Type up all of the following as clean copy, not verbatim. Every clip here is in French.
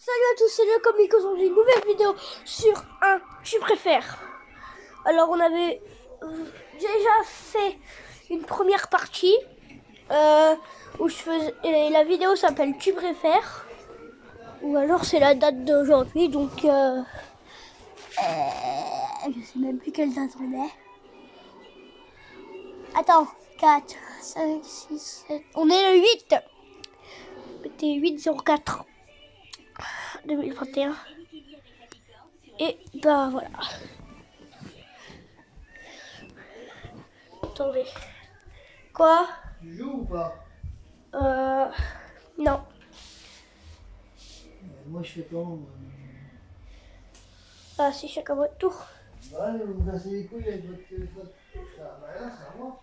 Salut à tous, c'est le Comic. Aujourd'hui, une nouvelle vidéo sur un tu préfères. Alors, on avait déjà fait une première partie où je faisais. Et la vidéo s'appelle Tu préfères. Ou alors, c'est la date d'aujourd'hui. Donc, je sais même plus quelle date on est. Attends, 4, 5, 6, 7. On est le 8. C'était 8/04 2021. Et bah voilà. Attendez. Quoi? Tu joues ou pas? Non. Moi je fais comment? Ah, c'est chacun votre tour. Ouais, vous me cassez les couilles avec votre téléphone. Ça, bah là, c'est à moi.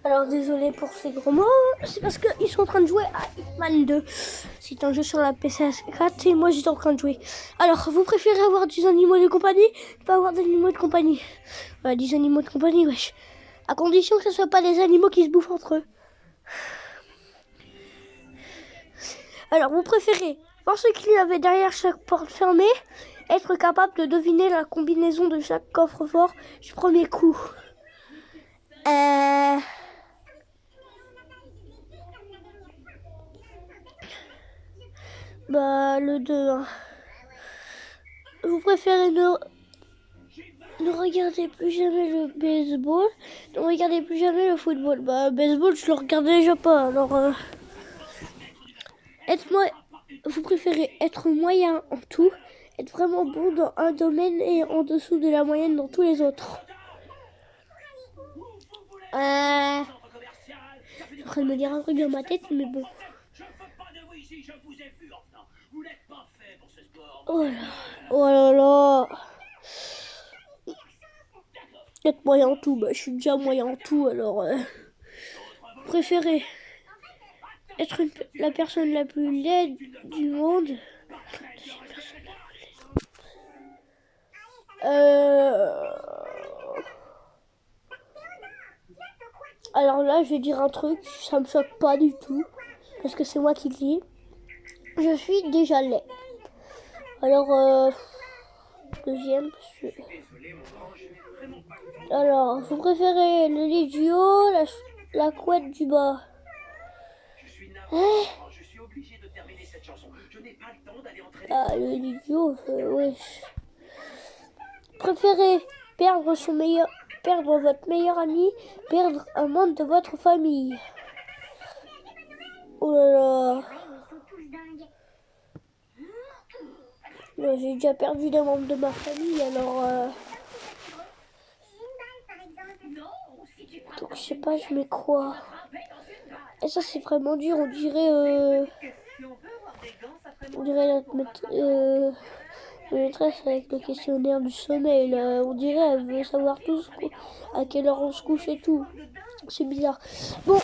Alors, désolé pour ces gros mots. C'est parce qu'ils sont en train de jouer à Hitman 2. C'est un jeu sur la PS4 et moi j'étais en train de jouer. Alors, vous préférez avoir des animaux de compagnie ou pas avoir d'animaux de compagnie? Des animaux de compagnie, wesh. À condition que ce ne soit pas des animaux qui se bouffent entre eux. Alors, vous préférez voir ce qu'il y avait derrière chaque porte fermée, être capable de deviner la combinaison de chaque coffre-fort du premier coup. Bah, le 2. Hein. Vous préférez ne regardez plus jamais le baseball, ne regardez plus jamais le football. Bah, baseball, je le regarde déjà pas. Alors, vous préférez être moyen en tout, être vraiment bon dans un domaine et en dessous de la moyenne dans tous les autres. Je suis en train de me dire un truc dans ma tête, mais bon. Oh là, oh là là. Être moyen en tout, bah je suis déjà moyen en tout, alors préférez être la personne la plus laide du monde. Alors là, je vais dire un truc, ça me choque pas du tout, parce que c'est moi qui le dis. Je suis déjà laid. Alors, deuxième. Alors, vous préférez le lit du haut, la couette du bas? Ah, le lit du haut, ouais. Préférez perdre votre meilleur ami, perdre un membre de votre famille? Oh là là. J'ai déjà perdu des membres de ma famille, alors donc je sais pas, je mets quoi? Et ça c'est vraiment dur, on dirait notre maîtresse avec le questionnaire du sommeil, là. On dirait elle veut savoir tout à quelle heure on se couche et tout. C'est bizarre. Bon,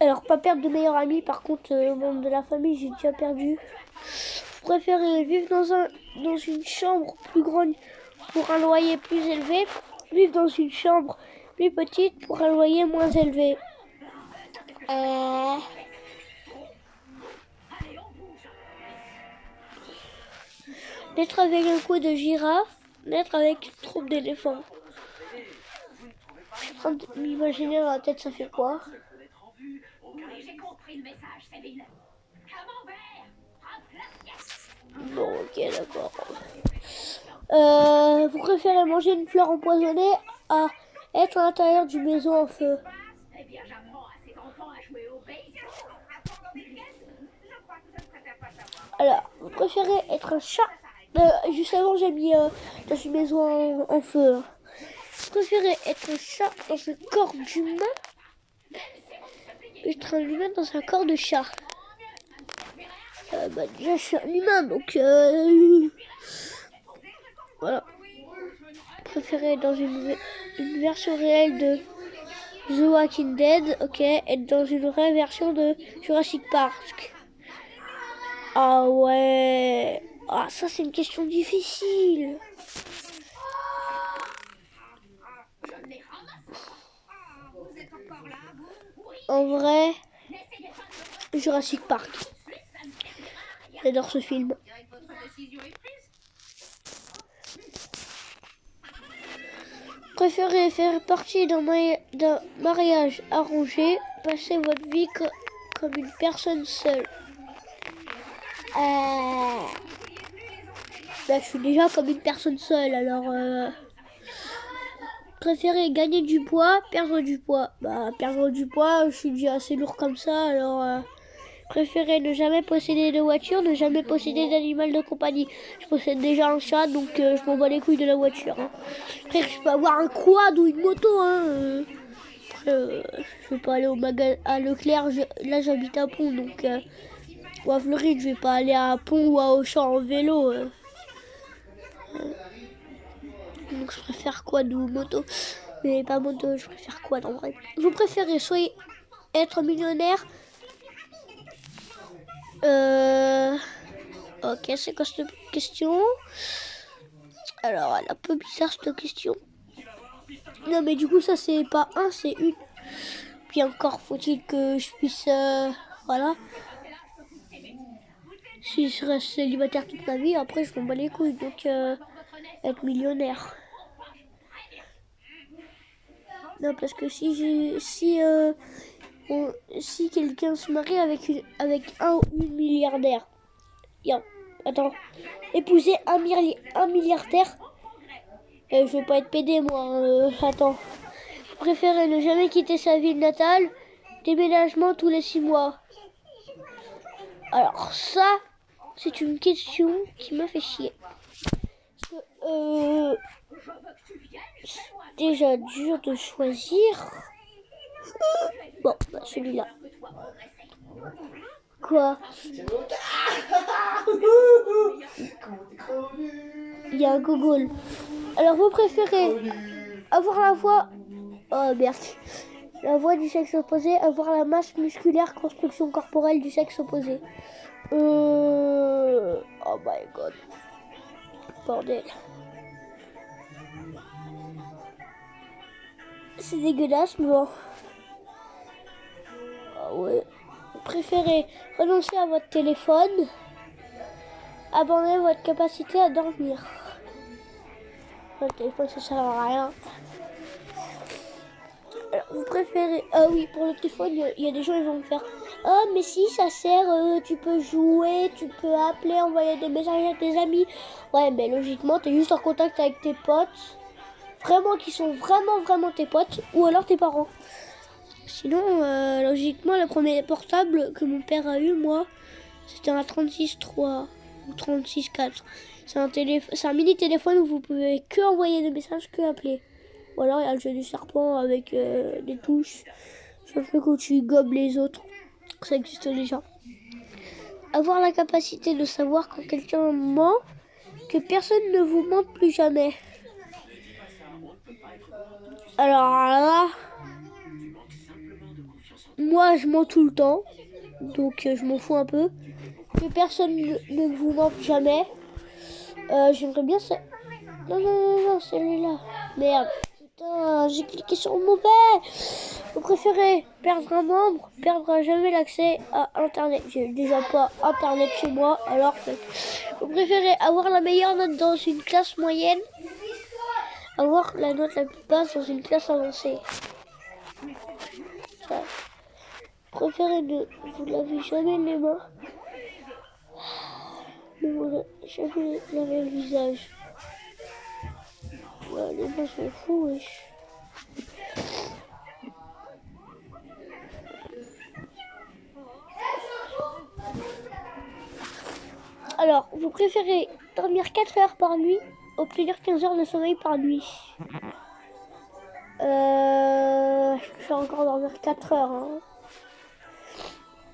alors pas perdre de meilleur ami, par contre membre de la famille j'ai déjà perdu. Vous préférez vivre dans une chambre plus grande pour un loyer plus élevé, vivre dans une chambre plus petite pour un loyer moins élevé? Naître avec un cou de girafe, naître avec une trompe d'éléphant. Je suis en train de m'imaginer dans la tête, ça fait quoi? J'ai compris le message, Céline. Bon, ok, d'accord. Vous préférez manger une fleur empoisonnée à être à l'intérieur d'une maison en feu? Eh bien, j'apprends à ces enfants à jouer au baseball. Alors, vous préférez être un chat? Juste avant, j'ai mis dans une maison en feu. Vous préférez être un chat dans un corps d'humain? Être un humain dans un corps de chat? Bah, déjà, je suis un humain, donc voilà. Vous préférez dans une version réelle de The Walking Dead, ok, être dans une vraie version de Jurassic Park? Ah ouais. Ah, ça c'est une question difficile. Vous êtes encore là, vous? Oui, En vrai, Jurassic Park. J'adore ce film. Préférez faire partie d'un mariage arrangé, passer votre vie comme une personne seule. Bah, je suis déjà comme une personne seule, alors préférez gagner du poids, perdre du poids. Bah, perdre du poids, je suis déjà assez lourd comme ça, alors préférez ne jamais posséder de voiture, ne jamais posséder d'animal de compagnie. Je possède déjà un chat, donc je m'en bats les couilles de la voiture. Hein. Après, je peux avoir un quad ou une moto. Hein, Après, je vais pas aller au magasin à Leclerc. Là, j'habite à Pont, donc ou à Floride, je vais pas aller à Pont ou à Auchan en vélo. Donc, je préfère quad ou moto. Mais pas moto, je préfère quad en vrai. Vous préférez soit être millionnaire. Ok, c'est quoi cette question? Alors, elle est un peu bizarre cette question. Non, mais du coup, ça c'est pas un, c'est une. Puis encore, faut-il que je puisse. Voilà. Si je reste célibataire toute ma vie, après je m'en bats les couilles. Donc, être millionnaire. Non, parce que si quelqu'un se marie avec un ou une milliardaire. Attends, épouser un milliardaire. Je vais pas être pédé moi. Attends. Je préférais ne jamais quitter sa ville natale. Déménagement tous les 6 mois. Alors ça, c'est une question qui me fait chier. Parce que, c'est déjà dur de choisir. Bon, bah celui-là. Quoi? Il y a un Google. Alors vous préférez avoir la voix... Oh merde. La voix du sexe opposé, avoir la masse musculaire, construction corporelle du sexe opposé. Oh my god. Bordel. C'est dégueulasse, mais bon. Ah ouais. Vous préférez renoncer à votre téléphone, abandonner votre capacité à dormir. Le téléphone, ça sert à rien. Alors, vous préférez... Ah oui, pour le téléphone, il y a des gens qui vont me faire... Ah, mais si, ça sert, tu peux jouer, tu peux appeler, envoyer des messages à tes amis. Ouais, mais logiquement, t'es juste en contact avec tes potes. Vraiment, qui sont vraiment tes potes. Ou alors tes parents. Sinon, logiquement, le premier portable que mon père a eu, moi, c'était un 36.3 ou 36.4. C'est un mini téléphone où vous pouvez que envoyer des messages, que appeler. Ou alors il y a le jeu du serpent avec des touches. C'est un truc où tu gobes les autres. Ça existe déjà. Avoir la capacité de savoir quand quelqu'un ment, que personne ne vous mente plus jamais. Alors là, moi je mens tout le temps. Donc je m'en fous un peu. Que personne ne vous mente jamais. J'aimerais bien ça. Non, celui-là. Merde. Putain, j'ai cliqué sur le mauvais. Vous préférez perdre un membre, perdre à jamais l'accès à Internet. J'ai déjà pas Internet chez moi, alors vous préférez avoir la meilleure note dans une classe moyenne, avoir la note la plus basse dans une classe avancée. Ça. Vous préférez ne vous lavez jamais les mains, ne vous jamais laver le visage. Ouais, les mains sont fous, wesh. Alors, vous préférez dormir 4 heures par nuit, obtenir 15 heures de sommeil par nuit? Je préfère encore dormir 4 heures. Hein.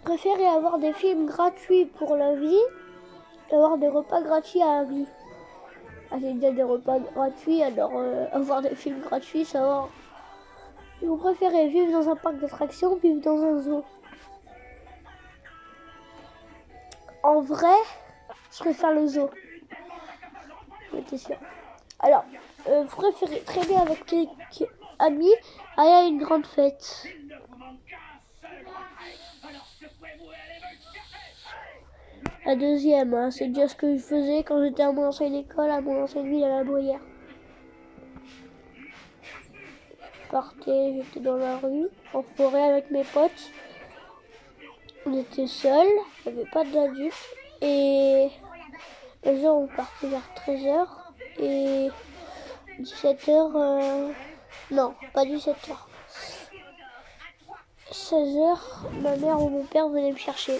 Préférez avoir des films gratuits pour la vie, avoir des repas gratuits à la vie. Ah, j'ai déjà des repas gratuits, alors avoir des films gratuits, ça va. Vous préférez vivre dans un parc d'attractions ou vivre dans un zoo? En vrai, je préfère le zoo. J'étais sûre. Alors, vous préférez traîner avec quelques amis, aller à une grande fête? La deuxième, hein, c'est déjà ce que je faisais quand j'étais à mon ancienne école, à mon ancienne ville à la Bruyère. Je partais, j'étais dans la rue, en forêt avec mes potes. On était seuls, il n'y avait pas d'adultes. Et les heures, on partait vers 13h. Et 17h, non, pas 17h. 16h, ma mère ou mon père venaient me chercher.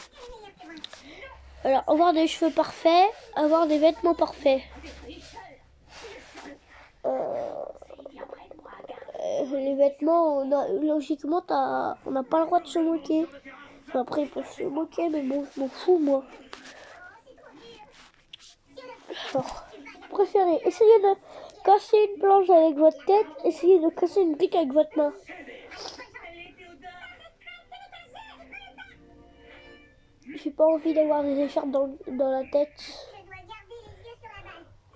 Alors, avoir des cheveux parfaits, avoir des vêtements parfaits. Les vêtements, logiquement, on n'a pas le droit de se moquer. Enfin, après, ils peuvent se moquer, mais bon, je m'en fous, moi. Alors, vous préférez essayer de casser une planche avec votre tête, essayer de casser une brique avec votre main. J'ai pas envie d'avoir des écharpes dans la tête.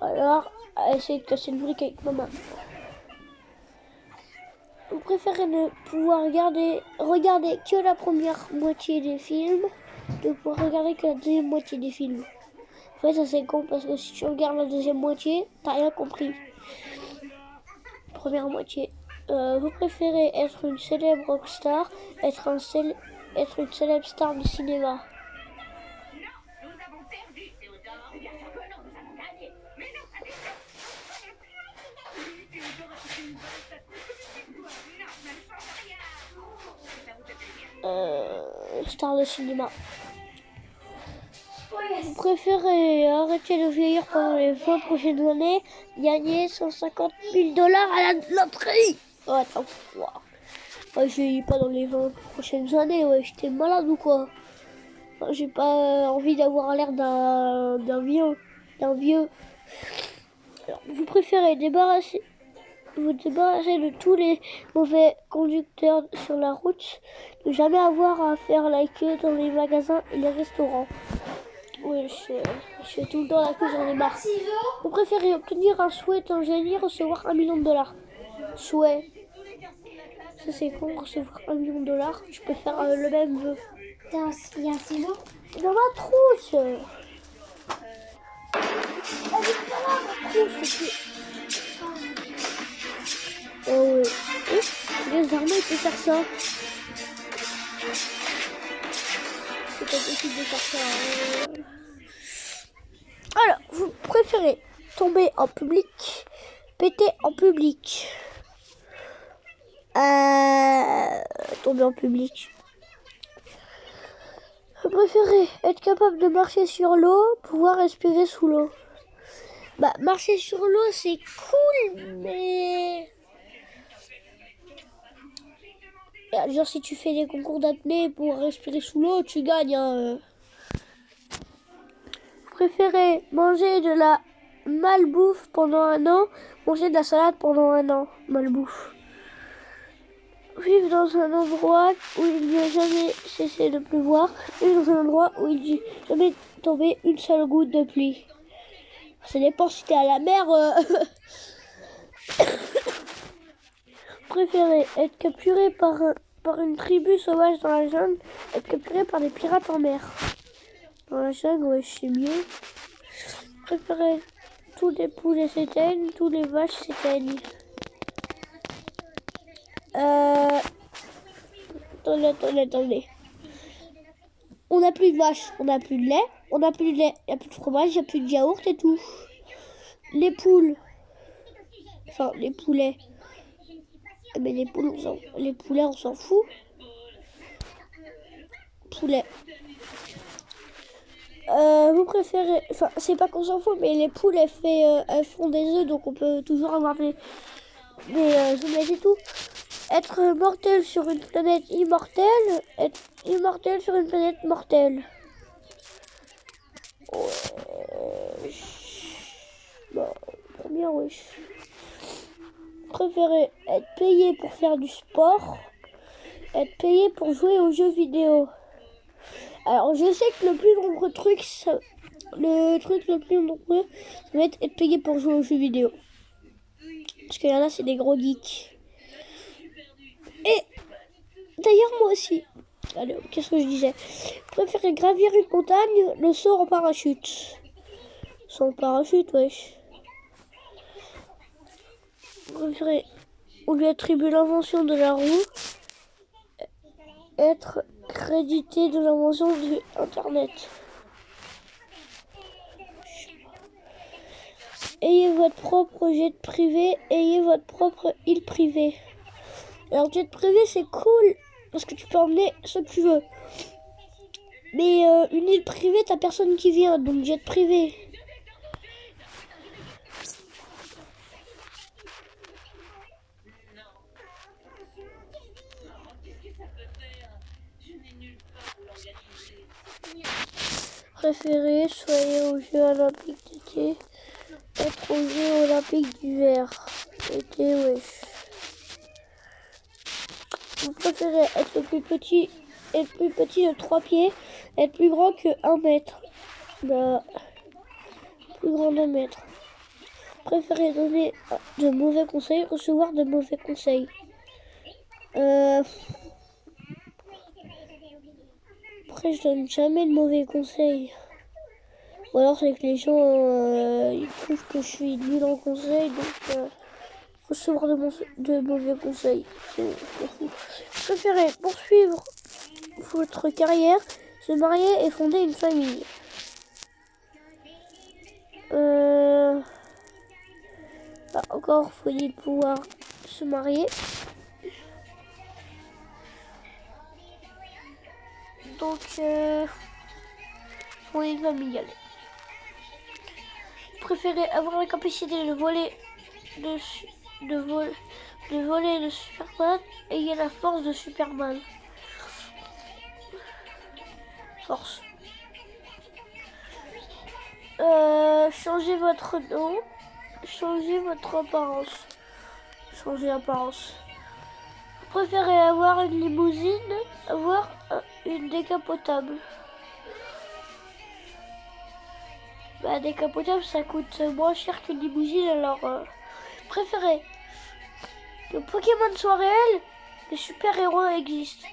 Alors, essayer de casser une brique avec ma main. Vous préférez ne pouvoir regarder que la première moitié des films, de pouvoir regarder que la deuxième moitié des films. En fait, ça c'est con parce que si tu regardes la deuxième moitié, t'as rien compris. Première moitié. Vous préférez être une célèbre rockstar, être une célèbre star du cinéma. Nous avons perdu, Théodore. Bien sûr que non, nous avons gagné. Mais non, ça n'est pas. Oui, Théodore a touché une balle, ça coûte comme une victoire. Non, ça ne change rien. Ça vous fait plaisir. Star de cinéma. Vous préférez arrêter de vieillir pendant les 20 prochaines années, gagner 150 000 $ à la loterie. Oh, attends, wow. Ouais, je vieillis pas dans les 20 prochaines années, ouais, j'étais malade ou quoi? J'ai pas envie d'avoir l'air d'un vieux. Alors, vous préférez vous débarrasser de tous les mauvais conducteurs sur la route, ne jamais avoir à faire la queue dans les magasins et les restaurants. Oui, je fais tout le temps la queue, j'en ai marre. Vous préférez obtenir un souhait d'un génie, recevoir 1 million de $. Souhait. Ça c'est con, recevoir 1 million de $. Je peux faire le même vœu. Il y a un ciseau. Dans ma trousse. Elle est pas là, ma trousse. Oh oui. Les armes, il peut faire ça. C'est pas possible de faire ça. Alors, vous préférez tomber en public, péter en public. Tomber en public. Vous préférez être capable de marcher sur l'eau, pouvoir respirer sous l'eau. Bah, marcher sur l'eau, c'est cool, mais... Genre, si tu fais des concours d'apnée pour respirer sous l'eau, tu gagnes. Hein. Vous préférez manger de la malbouffe pendant 1 an, manger de la salade pendant 1 an, malbouffe. Vivre dans un endroit où il n'y a jamais cessé de pleuvoir, vivre dans un endroit où il n'y a jamais tombé une seule goutte de pluie. Ça dépend si t'es à la mer. Vous préférez être capturé par une tribu sauvage dans la jungle, être capturé par des pirates en mer. Dans la jungle, ouais, je sais mieux. Vous préférez tous les poulets s'éteignent, tous les vaches s'éteignent. Attendez. On n'a plus de vaches, on n'a plus de lait, il n'y a plus de fromage, il n'y a plus de yaourt et tout. Les poules, enfin les poulets, mais les poulets on s'en fout. Poulet. Vous préférez, enfin c'est pas qu'on s'en fout, mais les poules elles font des œufs, donc on peut toujours avoir des omelettes et tout. Être mortel sur une planète immortelle, être immortel sur une planète mortelle. Ouais. Bah, première, oui. Préférez être payé pour faire du sport, être payé pour jouer aux jeux vidéo. Alors, je sais que le plus nombreux truc, ça va être payé pour jouer aux jeux vidéo. Parce qu'il y en a, c'est des gros geeks. Et d'ailleurs, moi aussi. Allez, qu'est-ce que je disais? Préférez gravir une montagne, le saut en parachute. Sans parachute, wesh. Préférez, on lui attribue l'invention de la roue, être crédité de l'invention du Internet. Ayez votre propre jet privé, ayez votre propre île privée. Alors jet privé c'est cool parce que tu peux emmener ce que tu veux. Mais une île privée t'as personne qui vient, donc jet privé. Préférez, soyez aux Jeux Olympiques d'été, être aux Jeux Olympiques d'hiver. Été, wesh. Vous préférez être le plus petit de 3 pieds, être plus grand que 1 mètre. Bah, plus grand d'1 mètre. Préférez donner de mauvais conseils, recevoir de mauvais conseils. Après, je donne jamais de mauvais conseils. Ou alors c'est que les gens ils trouvent que je suis nul en conseils, donc recevoir de mauvais conseils. C'est fou. Préférez poursuivre votre carrière, se marier et fonder une famille. Bah, encore faut-il pouvoir se marier. Donc fonder une famille, allez. Préférez avoir la capacité de voler de Superman, ayez la force de Superman. Force. Changez votre nom, changez votre apparence. Changez apparence. Vous préférez avoir une limousine, avoir une décapotable. Bah, décapotable ça coûte moins cher qu'une limousine, alors préférez que Pokémon soit réel, les super-héros existent.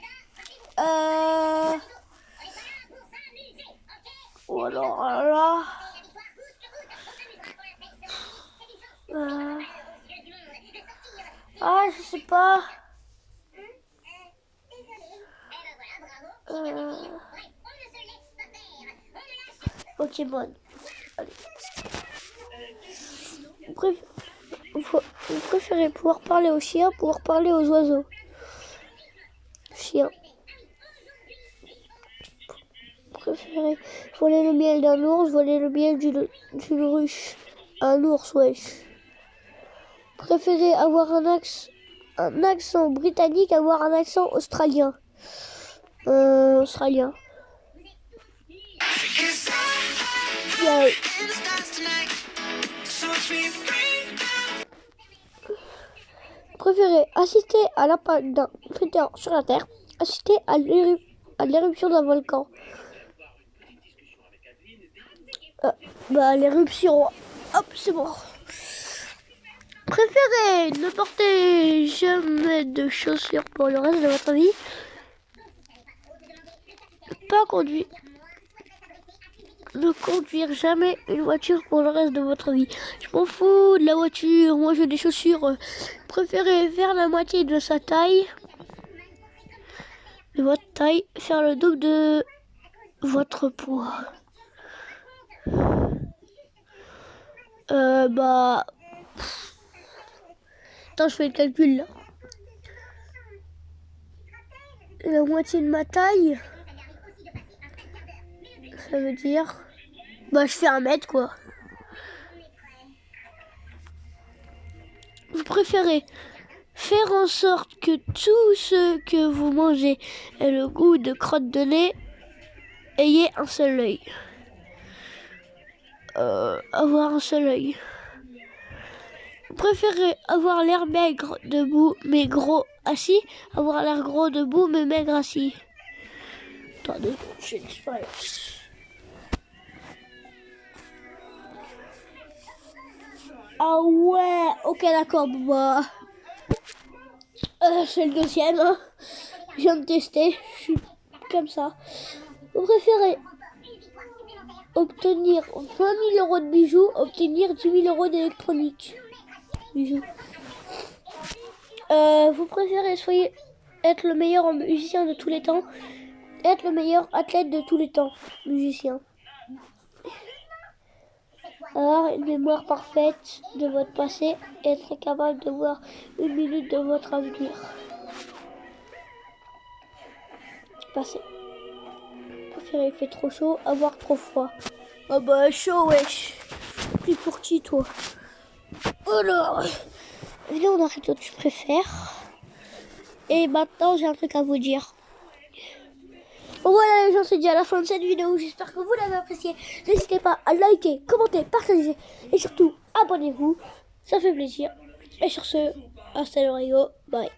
Ou alors là. Ah, je sais pas. Pokémon. Allez. Vous préférez pouvoir parler aux chiens, pouvoir parler aux oiseaux. Chien. Préférez voler le miel d'un ours, voler le miel d'une ruche. Un ours, wesh. Préférez avoir un accent britannique, avoir un accent australien. Australien. Yeah. Préférez assister à l'impact d'un météore sur la Terre, assister à l'éruption d'un volcan. Bah l'éruption, hop c'est bon. Préférez ne porter jamais de chaussures pour le reste de votre vie. Ne conduire jamais une voiture pour le reste de votre vie. Je m'en fous de la voiture, moi j'ai des chaussures. Préférez faire la moitié de sa taille, de votre taille, faire le double de votre poids. Bah... Attends, je fais le calcul là. La moitié de ma taille, ça veut dire... Bah je fais 1 mètre quoi. Vous préférez faire en sorte que tout ce que vous mangez ait le goût de crotte de nez, ayez un seul œil. Avoir un seul œil. Vous préférez avoir l'air maigre debout mais gros assis, avoir l'air gros debout mais maigre assis. Attendez, j'ai une expérience. Ah ouais, ok d'accord, bah c'est le deuxième, hein. Je viens de tester, comme ça. Vous préférez obtenir 20 000 euros de bijoux, obtenir 10 000 euros d'électronique. Bijoux. Vous préférez être le meilleur musicien de tous les temps, être le meilleur athlète de tous les temps, musicien. Avoir une mémoire parfaite de votre passé et être capable de voir une minute de votre avenir. Passé. Préférez il fait trop chaud, avoir trop froid. Ah bah chaud wesh. Plus pour qui toi? Alors, là on arrête l'autre je préfère. Et maintenant j'ai un truc à vous dire. Bon voilà les gens, c'est déjà la fin de cette vidéo, j'espère que vous l'avez apprécié. N'hésitez pas à liker, commenter, partager et surtout abonnez-vous, ça fait plaisir. Et sur ce, hasta luego, bye.